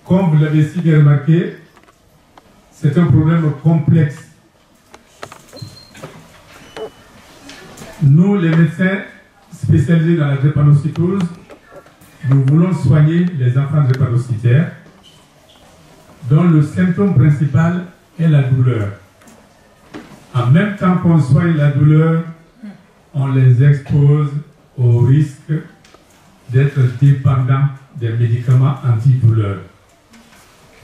Comme vous l'avez si bien remarqué, c'est un problème complexe. Nous, les médecins spécialisés dans la drépanocytose, nous voulons soigner les enfants drépanocytaires dont le symptôme principal est la douleur. En même temps qu'on soigne la douleur, on les expose au risque d'être dépendants des médicaments antidouleurs.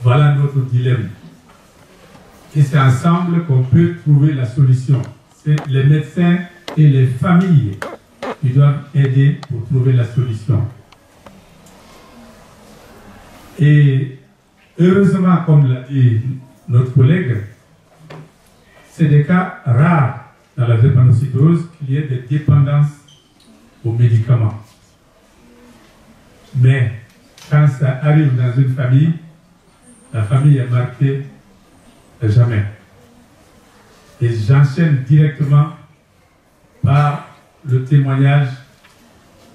Voilà notre dilemme. Et c'est ensemble qu'on peut trouver la solution. C'est les médecins et les familles qui doivent aider pour trouver la solution. Et heureusement, comme l'a dit notre collègue, c'est des cas rares dans la drépanocytose qu'il y ait des dépendances aux médicaments. Mais quand ça arrive dans une famille, la famille est marquée à jamais. Et j'enchaîne directement par le témoignage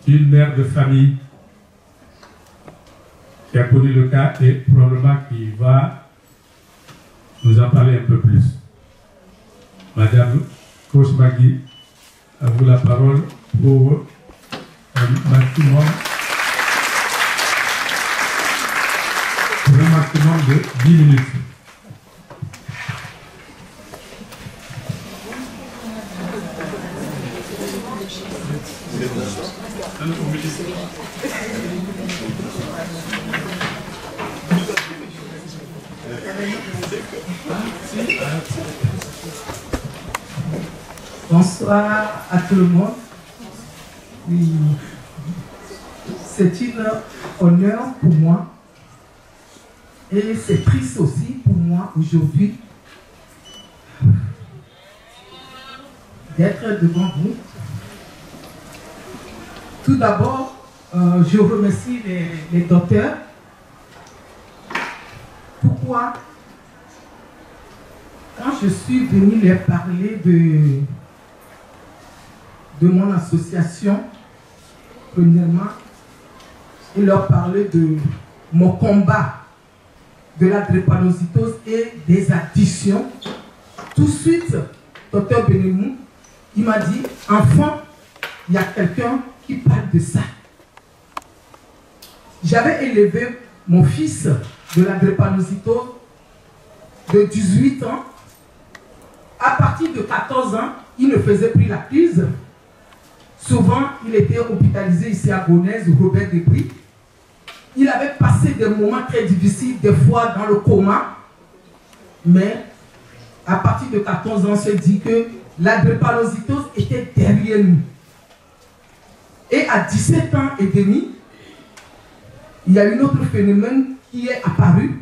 d'une mère de famille qui a connu le cas et probablement qui va nous en parler un peu plus. Madame Coach Magui, à vous la parole pour un maximum de 10 minutes. Bonsoir à tout le monde. Oui. C'est un honneur pour moi et c'est triste aussi pour moi aujourd'hui d'être devant vous. Tout d'abord, je remercie les docteurs. Pourquoi? Quand je suis venue leur parler de mon association, premièrement, et leur parler de mon combat de la drépanocytose et des addictions, tout de suite, docteur Benemou, il m'a dit, enfant, il y a quelqu'un qui parle de ça. J'avais élevé mon fils de la drépanocytose de 18 ans. À partir de 14 ans, il ne faisait plus la crise. Souvent, il était hospitalisé ici à Gonesse, Robert Debris. Il avait passé des moments très difficiles, des fois dans le coma. Mais à partir de 14 ans, on se dit que la drépanocytose était derrière nous. Et à 17 ans et demi, il y a un autre phénomène qui est apparu,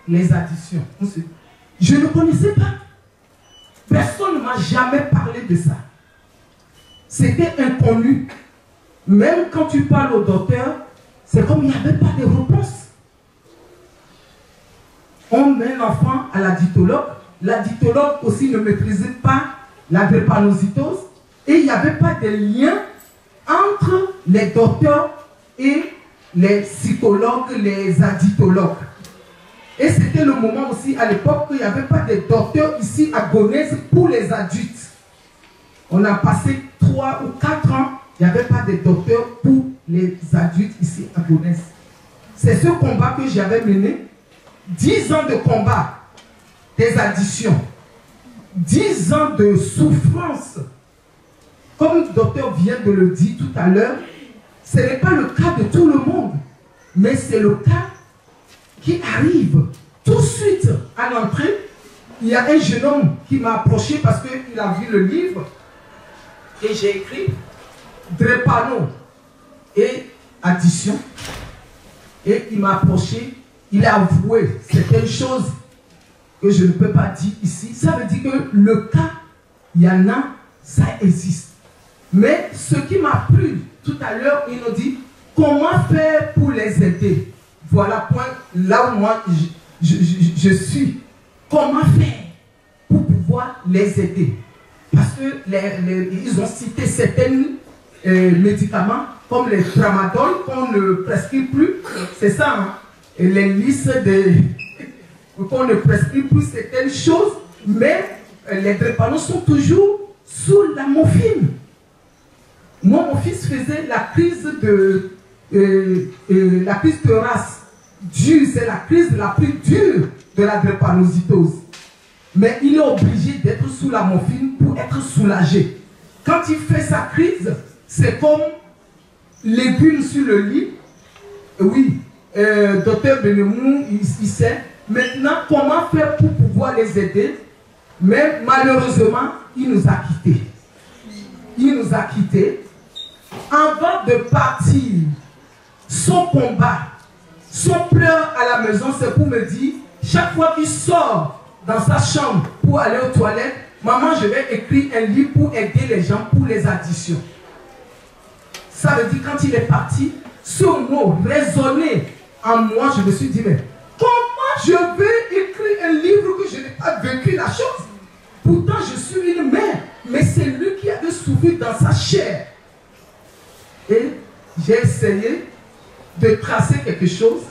les addictions. Je ne connaissais pas. Personne ne m'a jamais parlé de ça. C'était inconnu. Même quand tu parles au docteur, c'est comme il n'y avait pas de réponse. On met l'enfant à l'addictologue. L'addictologue aussi ne maîtrisait pas la drépanocytose. Et il n'y avait pas de lien entre les docteurs et les psychologues, les addictologues. Et c'était le moment aussi, à l'époque, qu'il n'y avait pas de docteurs ici à Gonesse pour les adultes. On a passé 3 ou 4 ans, il n'y avait pas de docteurs pour les adultes ici à Gonesse. C'est ce combat que j'avais mené. 10 ans de combat des addictions. 10 ans de souffrance. Comme le docteur vient de le dire tout à l'heure, ce n'est pas le cas de tout le monde, mais c'est le cas qui arrive tout de suite à l'entrée. Il y a un jeune homme qui m'a approché parce qu'il a vu le livre et j'ai écrit Drépano et addiction. Et il m'a approché, il a avoué certaines choses que je ne peux pas dire ici. Ça veut dire que le cas, il y en a, ça existe. Mais ce qui m'a plu tout à l'heure, il nous dit comment faire pour les aider. Voilà point là où moi je suis. Comment faire pour pouvoir les aider? Parce que ils ont cité certains médicaments comme les tramadol qu'on ne prescrit plus. C'est ça. Hein? les listes qu'on ne prescrit plus certaines choses, mais les drépanoes sont toujours sous la morphine. Moi, mon fils faisait la crise de race dure, c'est la crise la plus dure de la drépanocytose. Mais il est obligé d'être sous la morphine pour être soulagé. Quand il fait sa crise, c'est comme légumes sur le lit. Oui, docteur Benemou, il sait maintenant comment faire pour pouvoir les aider. Mais malheureusement, il nous a quittés. Il nous a quittés. Avant de partir, son combat, son pleur à la maison, c'est pour me dire, chaque fois qu'il sort dans sa chambre pour aller aux toilettes, maman, je vais écrire un livre pour aider les gens pour les addictions. Ça veut dire, quand il est parti, ce mot résonnait en moi, je me suis dit, mais comment je vais écrire un livre que je n'ai pas vécu la chose? Pourtant, je suis une mère, mais c'est lui qui avait souffert dans sa chair. Et j'ai essayé de tracer quelque chose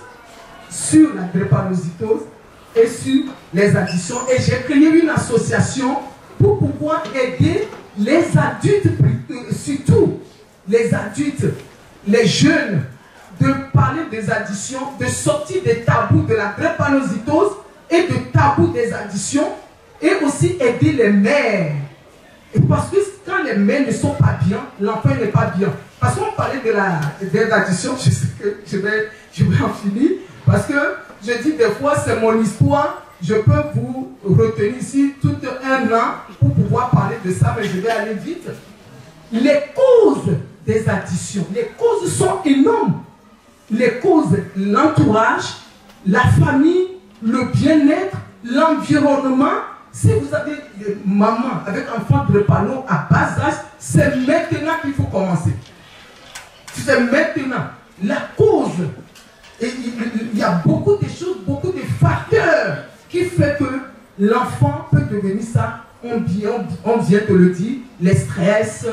sur la drépanocytose et sur les addictions. Et j'ai créé une association pour pouvoir aider les adultes, surtout les adultes, les jeunes, de parler des addictions, de sortir des tabous de la drépanocytose et des tabous des addictions, et aussi aider les mères. Et parce que quand les mères ne sont pas bien, l'enfant n'est pas bien. Parce qu'on parlait des addictions, je sais que je vais en finir, parce que je dis des fois c'est mon histoire, je peux vous retenir ici tout un an pour pouvoir parler de ça, mais je vais aller vite. Les causes des addictions, les causes sont énormes. Les causes, l'entourage, la famille, le bien-être, l'environnement. Si vous avez des mamans avec enfants drépano à bas âge, c'est maintenant qu'il faut commencer. C'est maintenant. La cause, et il y a beaucoup de choses, beaucoup de facteurs qui font que l'enfant peut devenir ça. On vient de le dire, les stress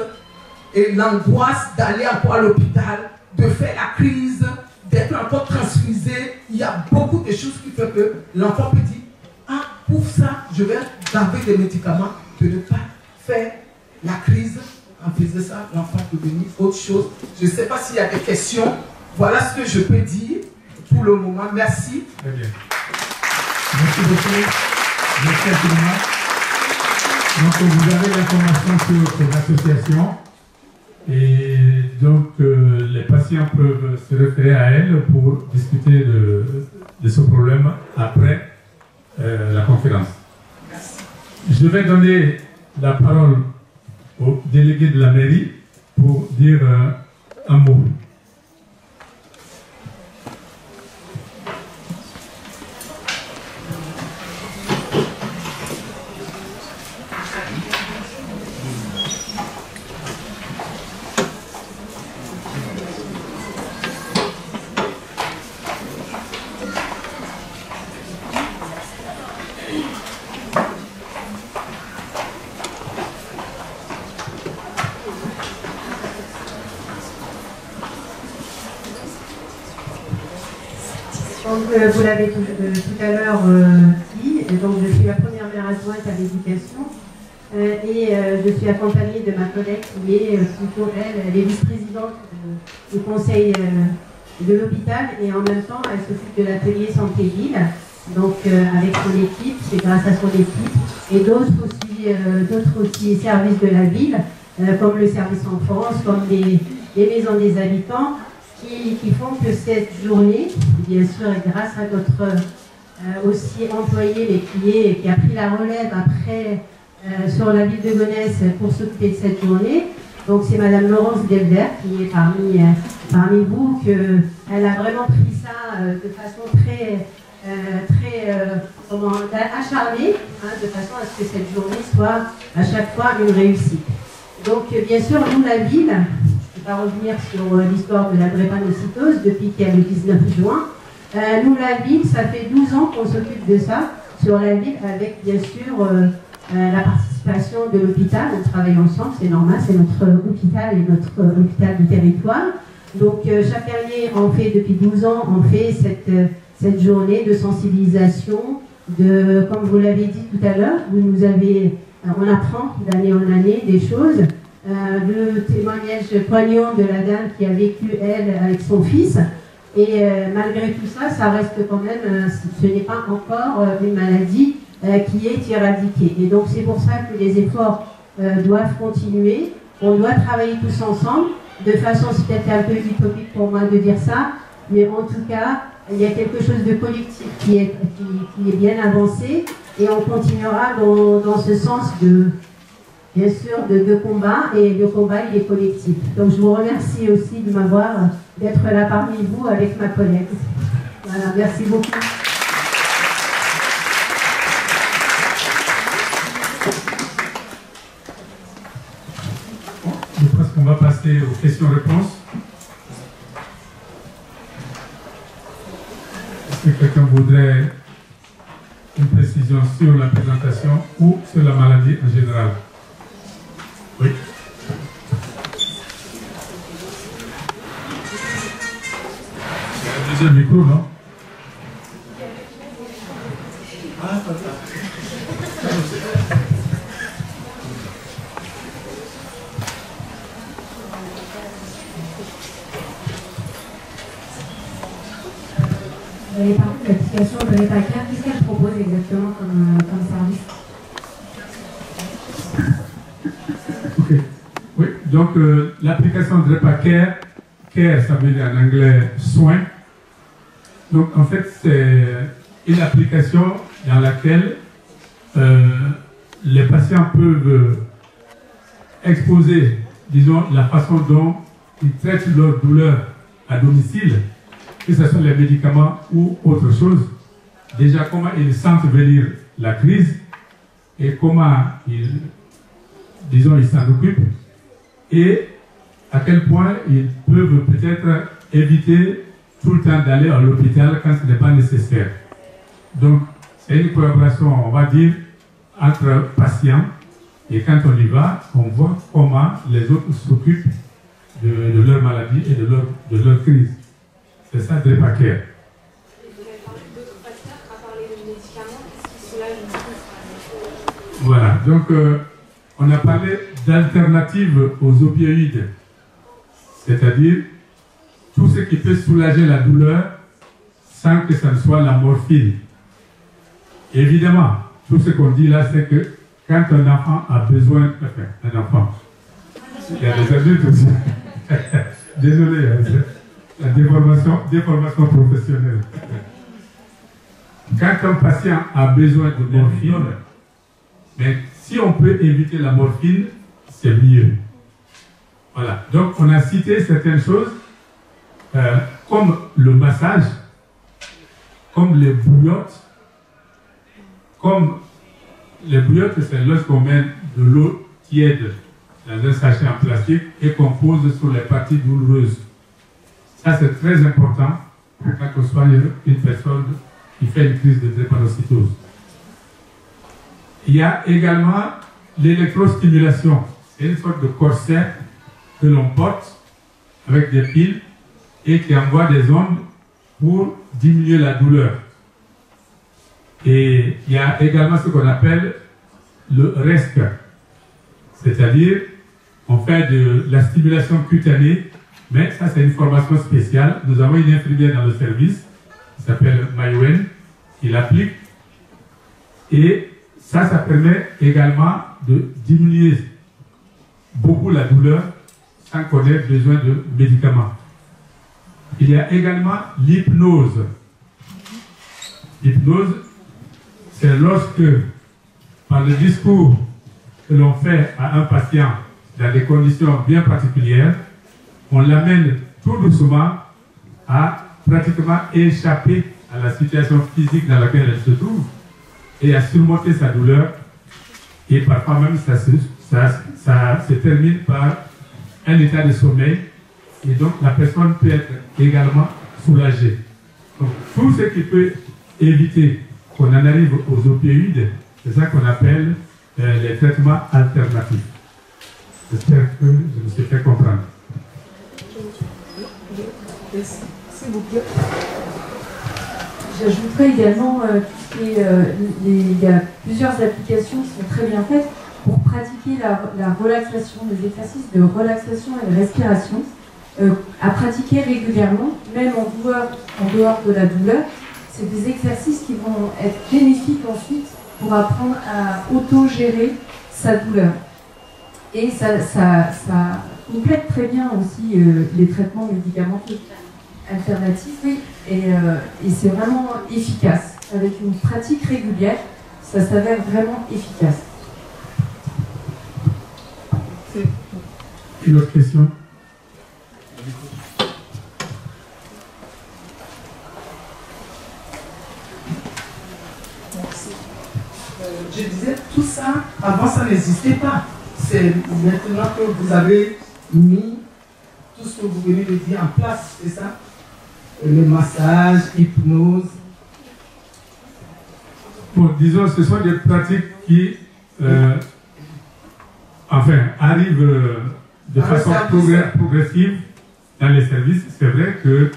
et l'angoisse d'aller encore à l'hôpital, de faire la crise, d'être encore transfusé. Il y a beaucoup de choses qui font que l'enfant peut dire, ah, pour ça, je vais garder des médicaments, de ne pas faire la crise. En faisant ça, l'enfant peut devenir autre chose. Je ne sais pas s'il y a des questions. Voilà ce que je peux dire pour le moment. Merci. Très bien. Merci beaucoup. Merci infiniment. Donc, vous avez l'information sur ces associations. Et donc, les patients peuvent se référer à elles pour discuter de ce problème après la conférence. Je vais donner la parole au délégué de la mairie pour dire un mot. Vous l'avez tout à l'heure dit, donc je suis la première maire adjointe à l'éducation et je suis accompagnée de ma collègue qui est plutôt elle est vice-présidente du conseil de l'hôpital et en même temps elle s'occupe de l'atelier santé-ville, donc avec son équipe, c'est grâce à son équipe et d'autres aussi services de la ville comme le service enfance, comme les maisons des habitants. Qui font que cette journée, bien sûr, est grâce à notre aussi employé, qui a pris la relève après sur la ville de Gonesse pour s'occuper de cette journée. Donc c'est Madame Laurence Delbert qui est parmi vous, qu'elle a vraiment pris ça de façon très acharnée, de façon à ce que cette journée soit à chaque fois une réussite. Donc bien sûr, nous, la ville, je ne vais pas revenir sur l'histoire de la drépanocytose depuis qu'il y a le 19 juin. Nous, la ville, ça fait 12 ans qu'on s'occupe de ça sur la ville avec bien sûr la participation de l'hôpital. On travaille ensemble, c'est normal, c'est notre hôpital et notre hôpital du territoire. Donc chaque année, on fait depuis 12 ans, on fait cette journée de sensibilisation, comme vous l'avez dit tout à l'heure, on apprend d'année en année des choses. Le témoignage poignant de la dame qui a vécu, elle, avec son fils. Et malgré tout ça, ça reste quand même, ce n'est pas encore une maladie qui est éradiquée. Et donc c'est pour ça que les efforts doivent continuer. On doit travailler tous ensemble. De façon, c'est peut-être un peu utopique pour moi de dire ça, mais en tout cas, il y a quelque chose de collectif qui est bien avancé. Et on continuera dans ce sens bien sûr, de combat, et le combat, il est collectif. Donc je vous remercie aussi d'être là parmi vous avec ma collègue. Voilà, merci beaucoup. Je pense qu'on va passer aux questions-réponses. Est-ce que quelqu'un voudrait une précision sur la présentation ou sur la maladie en général? Oui. Il y a un deuxième micro, non? Vous avez parlé de l'application DREPA Care. Qu'est-ce qu'elle propose exactement comme service? Ok. Oui, donc l'application DREPA Care, Care ça veut dire en anglais soin. Donc en fait c'est une application dans laquelle les patients peuvent exposer, disons, la façon dont ils traitent leur douleur à domicile, que ce soit les médicaments ou autre chose. Déjà comment ils sentent venir la crise et comment ils s'en occupent et à quel point ils peuvent peut-être éviter tout le temps d'aller à l'hôpital quand ce n'est pas nécessaire. Donc, c'est une collaboration, on va dire, entre patients, et quand on y va, on voit comment les autres s'occupent de leur maladie et de leur crise. C'est ça, DREPA Care. Vous avez parlé d'autres facteurs à parler de médicaments, qu'est-ce qui soulage le plus? Voilà, donc on a parlé d'alternatives aux opioïdes, c'est-à-dire tout ce qui peut soulager la douleur sans que ça ne soit la morphine. Évidemment, tout ce qu'on dit là, c'est que quand un enfant a besoin, enfin, un enfant, il y a des adultes aussi, désolé, hein, la déformation professionnelle. Quand un patient a besoin de morphine, mais si on peut éviter la morphine, c'est mieux. Voilà. Donc, on a cité certaines choses, comme le massage, comme les bouillottes. Comme les bouillottes, c'est lorsqu'on met de l'eau tiède dans un sachet en plastique et qu'on pose sur les parties douloureuses. Ça, c'est très important quand on soigne une personne qui fait une crise de drépanocytose. Il y a également l'électrostimulation. C'est une sorte de corset que l'on porte avec des piles et qui envoie des ondes pour diminuer la douleur. Et il y a également ce qu'on appelle le RESC, c'est-à-dire on fait de la stimulation cutanée, mais ça c'est une formation spéciale. Nous avons une infirmière dans le service qui s'appelle Mayouen, qui l'applique, et ça permet également de diminuer beaucoup la douleur sans qu'on ait besoin de médicaments. Il y a également l'hypnose. L'hypnose, c'est lorsque, par le discours que l'on fait à un patient dans des conditions bien particulières, on l'amène tout doucement à pratiquement échapper à la situation physique dans laquelle elle se trouve et à surmonter sa douleur. Et parfois même, ça se termine par un état de sommeil. Et donc, la personne peut être également soulagée. Donc, tout ce qui peut éviter qu'on en arrive aux opioïdes, c'est ça qu'on appelle les traitements alternatifs. J'espère que je me suis fait comprendre. S'il vous plaît. J'ajouterais également il y a plusieurs applications qui sont très bien faites pour pratiquer la relaxation, les exercices de relaxation et de respiration, à pratiquer régulièrement, même en dehors de la douleur. C'est des exercices qui vont être bénéfiques ensuite pour apprendre à auto-gérer sa douleur. Et ça complète très bien aussi les traitements médicamenteux alternatifs, oui, et c'est vraiment efficace. Avec une pratique régulière, ça s'avère vraiment efficace. Une autre question? Je disais, tout ça, avant ça n'existait pas. C'est maintenant que vous avez mis tout ce que vous venez de dire en place, c'est ça? Le massage, hypnose. Bon, disons, ce sont des pratiques qui, arrivent de façon progressive dans les services. C'est vrai que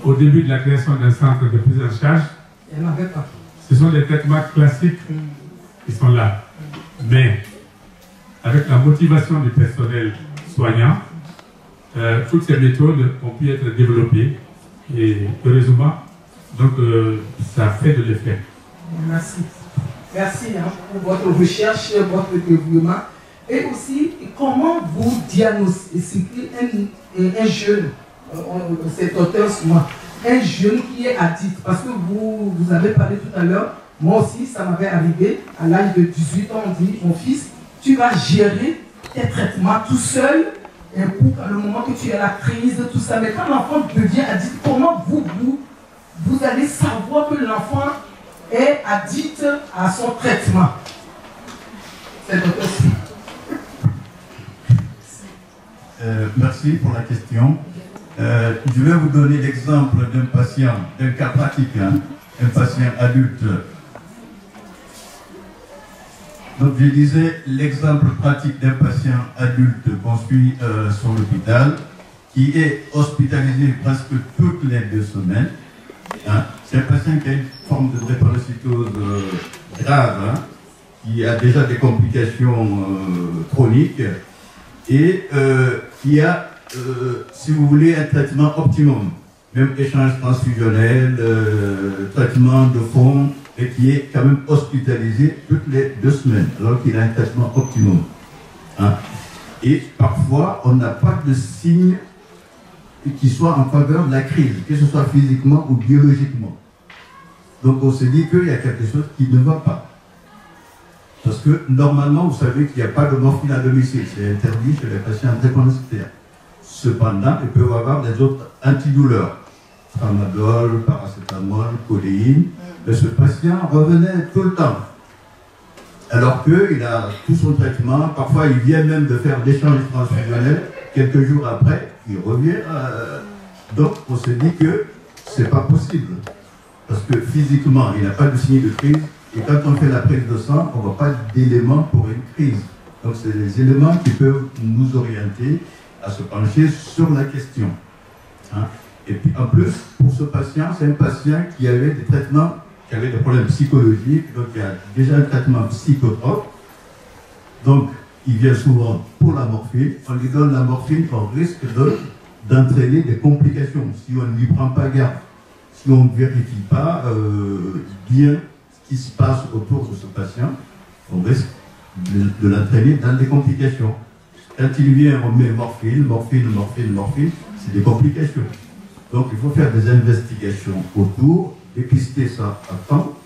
au début de la création d'un centre de prise en charge, Il n'y en avait pas. ce sont des traitements classiques qui sont là. Mais avec la motivation du personnel soignant, toutes ces méthodes ont pu être développées et heureusement, donc ça fait de l'effet. Merci. Merci pour votre recherche, votre développement. Et aussi, comment vous diagnostiquez un jeune, cet auteur souvent, un jeune qui est addict? Parce que vous avez parlé tout à l'heure, moi aussi, ça m'avait arrivé, à l'âge de 18 ans, on dit, mon fils, tu vas gérer tes traitements tout seul, et pour le moment que tu as la crise, tout ça. Mais quand l'enfant devient addict, comment vous allez savoir que l'enfant est addict à son traitement? C'est notre aussi. Merci pour la question. Je vais vous donner l'exemple d'un patient, d'un cas pratique, un patient adulte. Donc je disais l'exemple pratique d'un patient adulte qu'on suit sur l'hôpital, qui est hospitalisé presque toutes les 2 semaines. C'est un patient qui a une forme de drépanocytose grave, qui a déjà des complications chroniques et qui a, si vous voulez, un traitement optimum, même échange transfusionnel, traitement de fond, et qui est quand même hospitalisé toutes les 2 semaines, alors qu'il a un traitement optimum. Et parfois, on n'a pas de signe qui soit en faveur de la crise, que ce soit physiquement ou biologiquement. Donc on se dit qu'il y a quelque chose qui ne va pas. Parce que normalement, vous savez qu'il n'y a pas de morphine à domicile, c'est interdit chez les patients drépanocytaires. Cependant, ils peuvent avoir des autres antidouleurs, tramadol, paracétamol, codéine, mais ce patient revenait tout le temps. Alors qu'il a tout son traitement, parfois il vient même de faire l'échange transfusionnel, quelques jours après, il revient. Donc on se dit que c'est pas possible. Parce que physiquement, il n'a pas de signe de crise. Et quand on fait la prise de sang, on ne voit pas d'éléments pour une crise. Donc c'est des éléments qui peuvent nous orienter à se pencher sur la question. Et puis en plus, pour ce patient, c'est un patient qui avait des traitements, qui avait des problèmes psychologiques, donc il y a déjà un traitement psychotrope. Donc il vient souvent pour la morphine. On lui donne la morphine, on risque d'entraîner des complications si on ne lui prend pas garde. Si on ne vérifie pas bien ce qui se passe autour de ce patient, on risque de l'entraîner dans des complications. Quand il vient, on met morphine, c'est des complications. Donc il faut faire des investigations autour, dépister ça à temps,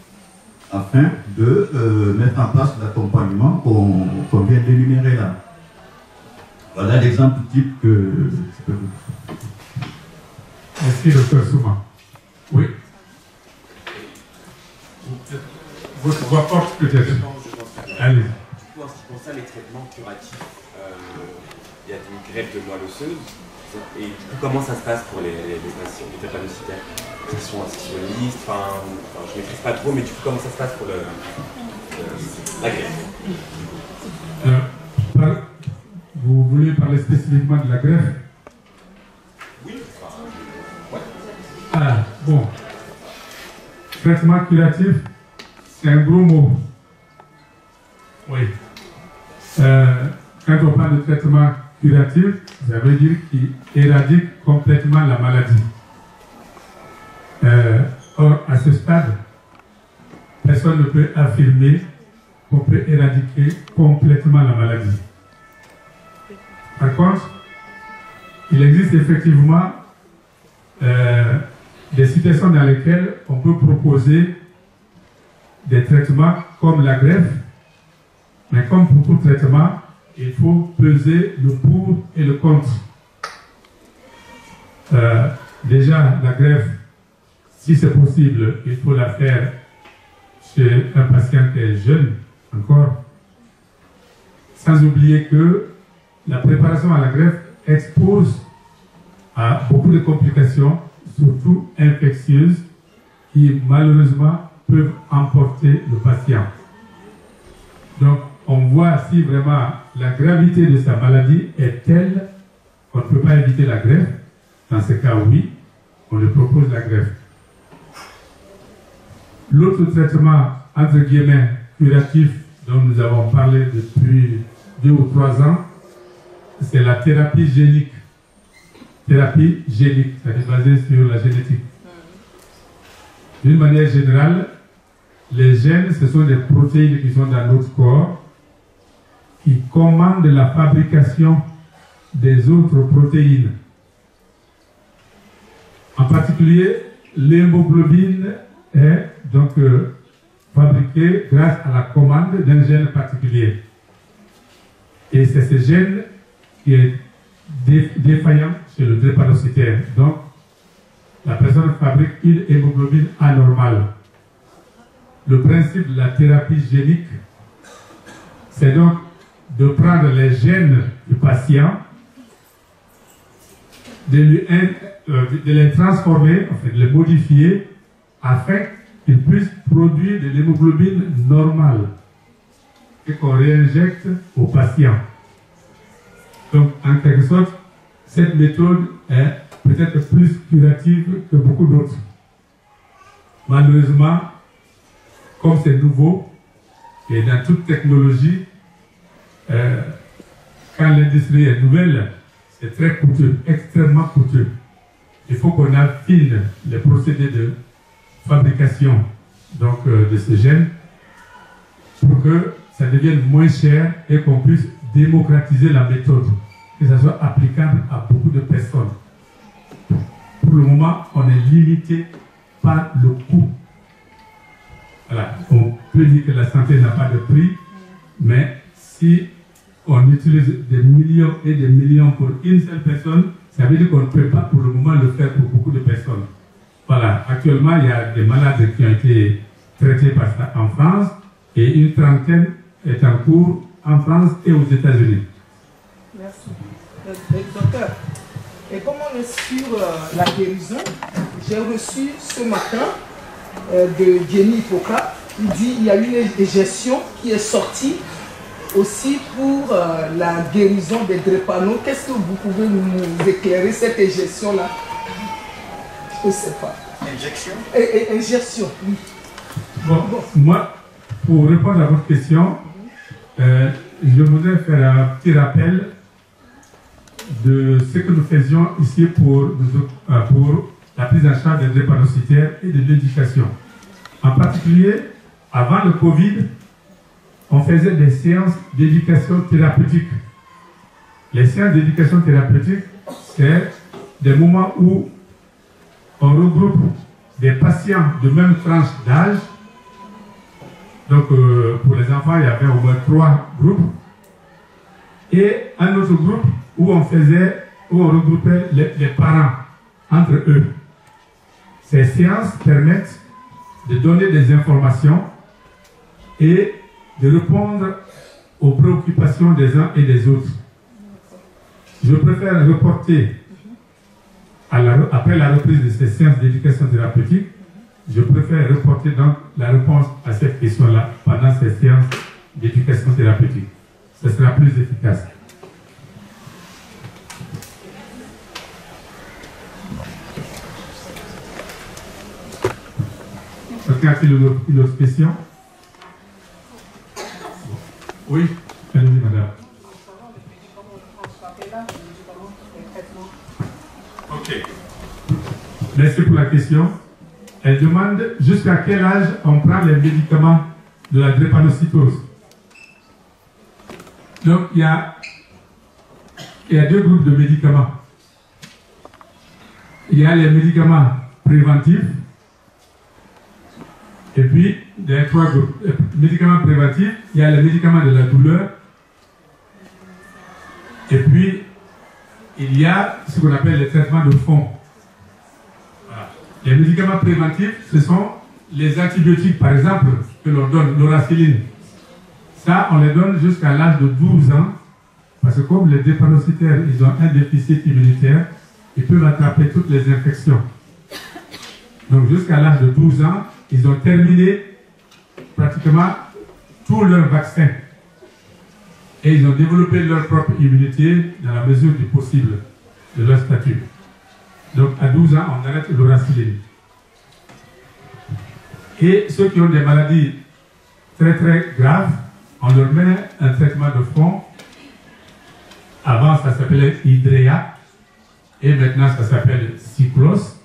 afin de mettre en place l'accompagnement qu'on vient d'énumérer là. Voilà l'exemple type que je peux vous donner. Merci, docteur Souma. Oui. Votre voix porte peut-être. Allez. Du coup, en ce qui concerne les traitements curatifs, il y a une greffe de moelle osseuse. Et du coup, comment ça se passe pour les patients, les drépanocytaires qui sont incisionnistes, je ne maîtrise pas trop, mais du coup, comment ça se passe pour la greffe? Vous voulez parler spécifiquement de la greffe? Oui, ouais. Ah, bon. Traitement curatif, c'est un gros mot. Oui. Quand on parle de traitement curatif, ça veut dire qu'il éradique complètement la maladie. Or, à ce stade, personne ne peut affirmer qu'on peut éradiquer complètement la maladie. Par contre, il existe effectivement des situations dans lesquelles on peut proposer des traitements comme la greffe, mais comme pour tout traitement, il faut peser le pour et le contre. Déjà, la greffe, si c'est possible, il faut la faire chez un patient qui est jeune encore, sans oublier que la préparation à la greffe expose à beaucoup de complications, surtout infectieuses, qui malheureusement peuvent emporter le patient. Donc, on voit si vraiment la gravité de sa maladie est telle qu'on ne peut pas éviter la greffe. Dans ce cas, oui, on lui propose la greffe. L'autre traitement, entre guillemets, curatif, dont nous avons parlé depuis 2 ou 3 ans, c'est la thérapie génique. Thérapie génique, c'est basé sur la génétique. D'une manière générale, les gènes, ce sont des protéines qui sont dans notre corps, qui commandent la fabrication des autres protéines. En particulier, l'hémoglobine est donc fabriquée grâce à la commande d'un gène particulier. Et c'est ce gène qui est défaillant chez le drépanocytaire. Donc, la personne fabrique une hémoglobine anormale. Le principe de la thérapie génique, c'est donc de prendre les gènes du patient, de les transformer, enfin de les modifier, afin qu'ils puissent produire de l'hémoglobine normale et qu'on réinjecte au patient. Donc, en quelque sorte, cette méthode est peut-être plus curative que beaucoup d'autres. Malheureusement, comme c'est nouveau, et dans toute technologie, quand l'industrie est nouvelle, c'est très coûteux, extrêmement coûteux. Il faut qu'on affine les procédés de fabrication donc, de ces gènes pour que ça devienne moins cher et qu'on puisse démocratiser la méthode, que ça soit applicable à beaucoup de personnes. Pour le moment, on est limité par le coût. Voilà. On peut dire que la santé n'a pas de prix, mais si on utilise des millions et des millions pour une seule personne, ça veut dire qu'on ne peut pas pour le moment le faire pour beaucoup de personnes. Voilà. Actuellement, il y a des malades qui ont été traités par ça en France et une trentaine est en cours en France et aux États-Unis. Merci. Docteur, et comme on est sur la guérison, j'ai reçu ce matin de Jenny Hippocrate. Il dit qu'il y a une ingestion qui est sortie aussi pour la guérison des drépanocytes. Qu'est-ce que vous pouvez nous éclairer, cette ingestion-là? Je ne sais pas. Injection? Injection, oui. Bon, moi, pour répondre à votre question, je voudrais faire un petit rappel de ce que nous faisions ici pour la prise en charge des drépanocytaires et de l'éducation. En particulier, avant le Covid, on faisait des séances d'éducation thérapeutique. Les séances d'éducation thérapeutique, c'est des moments où on regroupe des patients de même tranche d'âge. Donc, pour les enfants, il y avait au moins 3 groupes. Et un autre groupe où on regroupait les parents entre eux. Ces séances permettent de donner des informations et de répondre aux préoccupations des uns et des autres. Je préfère reporter, après la reprise de ces séances d'éducation thérapeutique, je préfère reporter donc la réponse à cette question-là pendant ces séances d'éducation thérapeutique. Ce sera plus efficace. Quelqu'un a-t-il une autre question? Oui, allez-y, madame. Ok. Merci pour la question. Elle demande jusqu'à quel âge on prend les médicaments de la drépanocytose. Donc, il y a deux groupes de médicaments. Il y a les médicaments préventifs. Et puis, il y a trois groupes. Médicaments préventifs, il y a les médicaments de la douleur. Et puis, il y a ce qu'on appelle les traitements de fond. Voilà. Les médicaments préventifs, ce sont les antibiotiques, par exemple, que l'on donne, l'oracilline. Ça, on les donne jusqu'à l'âge de 12 ans, parce que comme les drépanocytaires, ils ont un déficit immunitaire, ils peuvent attraper toutes les infections. Donc, jusqu'à l'âge de 12 ans, ils ont terminé pratiquement tous leurs vaccins. Et ils ont développé leur propre immunité dans la mesure du possible de leur statut. Donc, à 12 ans, on arrête l'oracilline. Et ceux qui ont des maladies très très graves, on leur met un traitement de fond. Avant, ça s'appelait Hydrea. Et maintenant, ça s'appelle Cyclos.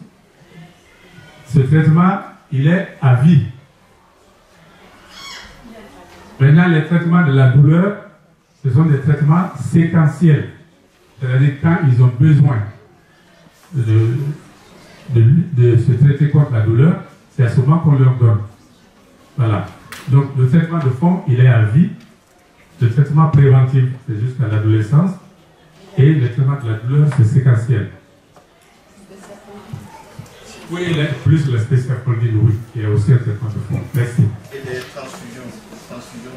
Ce traitement, il est à vie. Maintenant, les traitements de la douleur, ce sont des traitements séquentiels. C'est-à-dire quand ils ont besoin de se traiter contre la douleur, c'est à ce moment qu'on leur donne. Voilà. Donc, le traitement de fond, il est à vie. Le traitement préventif, c'est jusqu'à l'adolescence. Et le traitement de la douleur, c'est séquentiel. Oui, il y a plus la spéciacoline, oui. Il y a aussi un traitement de fond. Merci. Et les transfusions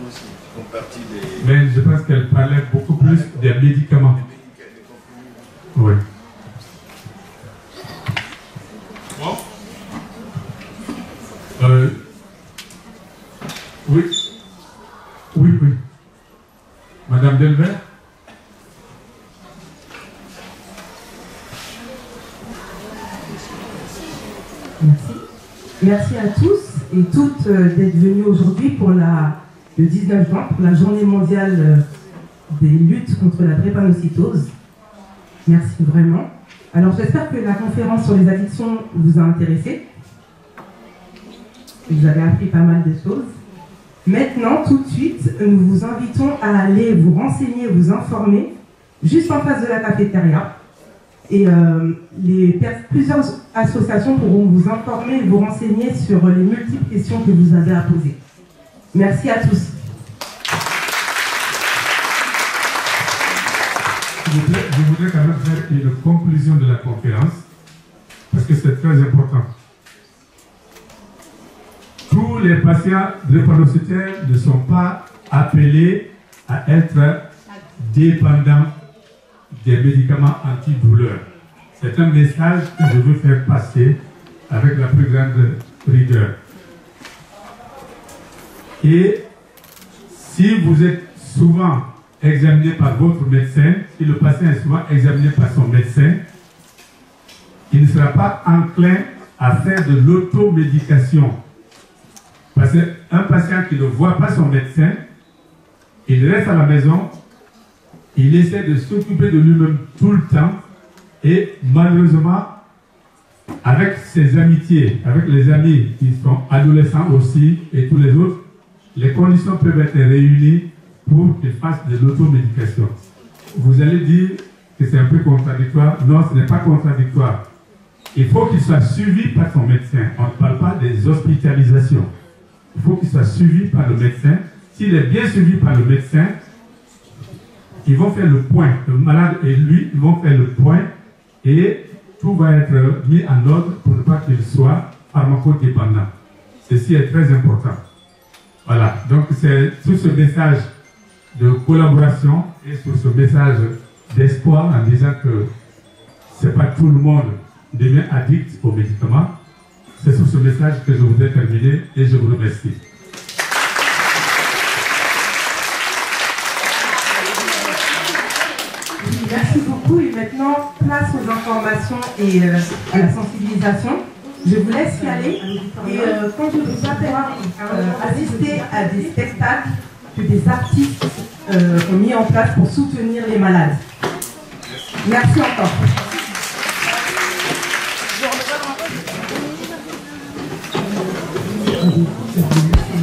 aussi font partie des... Mais je pense qu'elle parlait beaucoup plus des médicaments. Oui. Bon. Oui. Oui, oui. Madame Delbert. Merci. Merci à tous et toutes d'être venus aujourd'hui pour le 19 juin, pour la journée mondiale des luttes contre la drépanocytose. Merci vraiment. Alors j'espère que la conférence sur les addictions vous a intéressé. Vous avez appris pas mal de choses. Maintenant, tout de suite, nous vous invitons à aller vous renseigner, vous informer, juste en face de la cafétéria. Et plusieurs associations pourront vous informer et vous renseigner sur les multiples questions que vous avez à poser. Merci à tous. Je voudrais quand même faire une conclusion de la conférence, parce que c'est très important. Tous les patients drépanocytaires ne sont pas appelés à être dépendants des médicaments antidouleurs. C'est un message que je veux faire passer avec la plus grande rigueur. Et si vous êtes souvent examiné par votre médecin, si le patient est souvent examiné par son médecin, il ne sera pas enclin à faire de l'automédication. Parce qu'un patient qui ne voit pas son médecin, il reste à la maison, il essaie de s'occuper de lui-même tout le temps, et malheureusement, avec ses amitiés, avec les amis qui sont adolescents aussi, et tous les autres, les conditions peuvent être réunies pour qu'il fasse de l'automédication. Vous allez dire que c'est un peu contradictoire. Non, ce n'est pas contradictoire. Il faut qu'il soit suivi par son médecin. On ne parle pas des hospitalisations. Il faut qu'il soit suivi par le médecin. S'il est bien suivi par le médecin, ils vont faire le point. Le malade et lui, ils vont faire le point et tout va être mis en ordre pour ne pas qu'il soit pharmacodépendant. Ceci est très important. Voilà. Donc, c'est sur ce message de collaboration et sur ce message d'espoir en disant que ce n'est pas tout le monde devient addict aux médicaments. C'est sur ce message que je voudrais terminer et je vous remercie. Merci beaucoup et maintenant place aux informations et à la sensibilisation. Je vous laisse y aller. Et quand je vous appelle assister à des spectacles que des artistes ont mis en place pour soutenir les malades. Merci encore. Thank you.